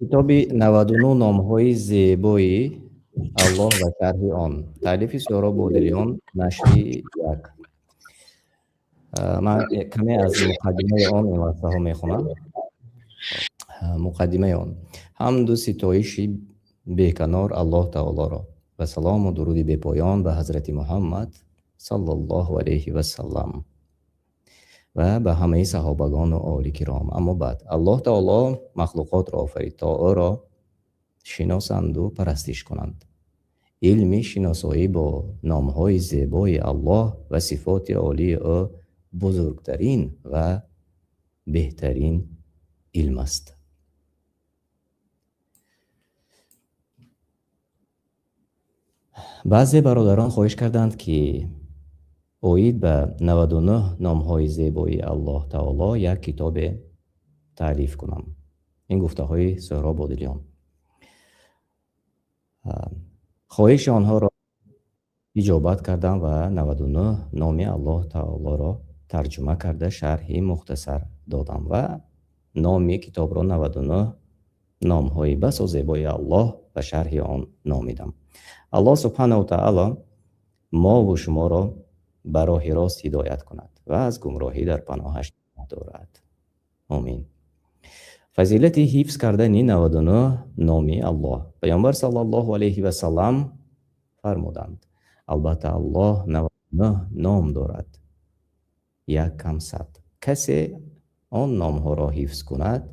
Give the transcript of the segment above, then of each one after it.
کتابی 99 نام‌های زیبایی الله و شرح آن تألیف سهراب بودلیان نشری یک. من کمی از مقدمه آن این واسطه ها میخونم. مقدمه آن: حمد و ستایشی بیکنار الله تعالی را و سلام و درود بی پایان به حضرت محمد صلی الله علیه و سلم و به همه صحابگان و آل کرام. اما بعد الله تعالی مخلوقات را آفرید تا او را شناسند و پرستش کنند. علم شناسایی با نامهای زیبای الله و صفات عالی او بزرگترین و بهترین علم است. بعضی برادران خواهش کردند که اوید به 99 نامهای زیبای الله تعالی یک کتاب تعریف کنم. این گفته های سهراب بودلیان. خواهش آنها را اجابت کردم و 99 نام الله تعالی را ترجمه کرده شرحی مختصر دادم و نام کتاب را 99 نام های بس و زیبای الله و شرح آن نامیدم. الله سبحانه و تعالی ما و شما را به راه راست هدایت کند و از گمراهی در پناهش دارد. آمین. فضیلت حفظ کردن 99 نام الله. پیامبر صلی الله علیه و سلم فرمودند: البته الله 99 نام دارد، یک کم صد. کسی آن نام ها را حفظ کند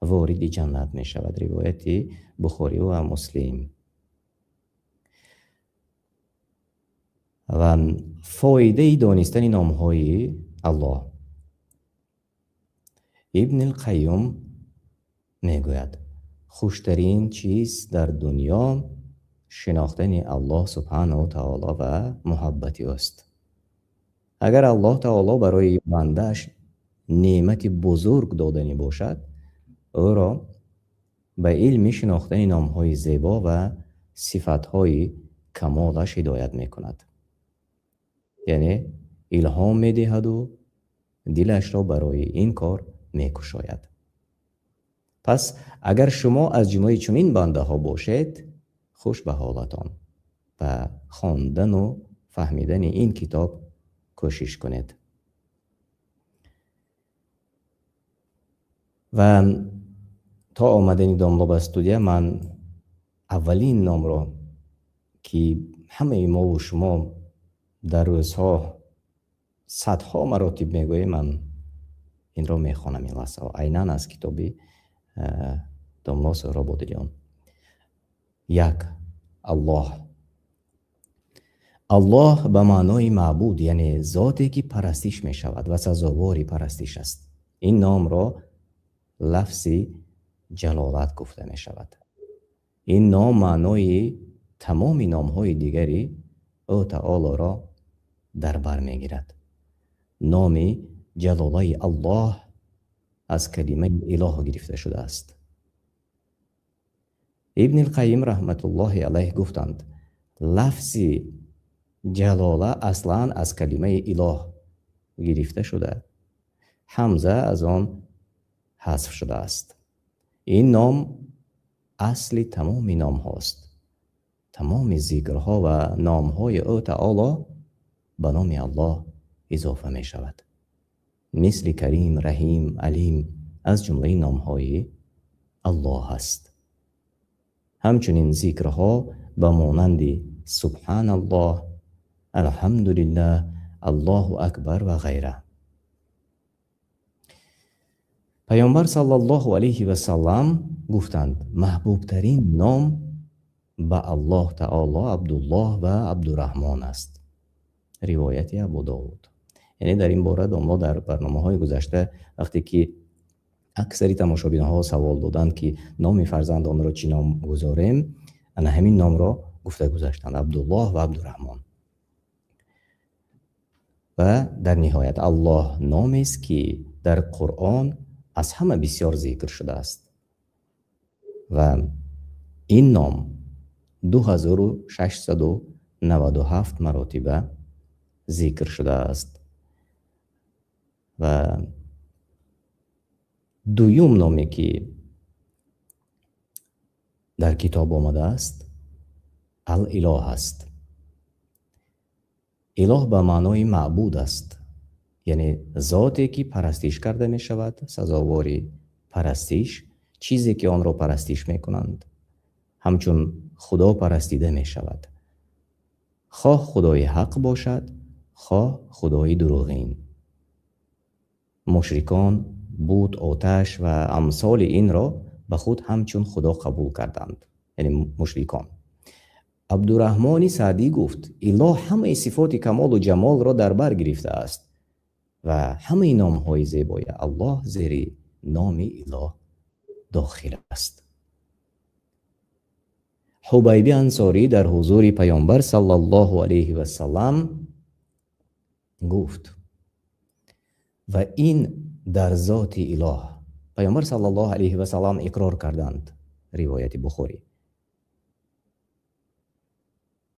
وارد جنت می شود. روایت بخاری و مسلم. و فایده دانستن نام های الله. ابن القیم می گوید خوشترین چیز در دنیا شناختن الله سبحانه و تعالی و محبت است. اگر الله تعالی برای بنده‌اش نعمت بزرگ دادنی باشد، او را به علم شناختن نام‌های زیبا و صفت‌های کمالش هدایت می‌کند. یعنی الهام می‌دهد و دلش را برای این کار می‌گشاید. پس اگر شما از جمله چنین بنده ها باشید، خوش به حالتان و خواندن و فهمیدن این کتاب کوشش کنید. و تا آمدن داملا به استودیو من اولین نام را که همه ما و شما در روزها صدها مراتب میگوییم، من این را میخوانم این لحظه و عیناً از کتابی داملا سهراب بودلیان. یک، الله. الله به معنای معبود، یعنی ذاتی که پرستش می شود و سزاوار پرستش است. این نام را لفظ جلالت گفته می شود. این نام معنای تمام نام های دیگری او تعالی را در بر می گیرد. نام جلاله الله از کلمه اله گرفته شده است. ابن القیم رحمت الله علیه گفتند لفظ جلاله اصلا از کلمه اله گرفته شده، حمزه از آن حذف شده است. این نام اصل تمام نام هاست. تمام ذکرها و نام های او تعالی به نام الله اضافه می شود، مثل کریم، رحیم، علیم از جمله نام های الله است. همچنین ذکرها به مانند سبحان الله، الحمدلله، الله اکبر و غیره. پیامبر صلی الله علیه و سلم گفتند محبوب ترین نام به الله تعالی عبدالله و عبدالرحمن است. روایت ابو داود. یعنی در این باره داملا در برنامه های گذشته وقتی که اکثری تماشابین ها سوال دادند که نام فرزندان را چی نام گذاریم، انا همین نام را گفته گذاشتند، عبدالله و عبدالرحمن. و در نهایت الله نامی است که در قرآن از همه بسیار ذکر شده است و این نام 2697 مراتبه ذکر شده است. و دویم نامی که در کتاب آمده است الاله است. اله به معنای معبود است، یعنی ذاتی که پرستش کرده می شود، سزاواری پرستش، چیزی که آن را پرستش می کنند همچون خدا پرستیده می شود، خواه خدای حق باشد خواه خدای دروغین. مشرکان بود، آتش و امثال این را به خود همچون خدا قبول کردند، یعنی مشرکان. عبدالرحمن سعدی گفت اله همه صفات کمال و جمال را در بر گرفته است و همه نام های زیبای الله زیر نام اله داخل است. حبیب انصاری در حضور پیامبر صلی الله علیه و سلم گفت و این در ذات اله. پیامبر صلی الله علیه و سلم اقرار کردند، روایت بخاری.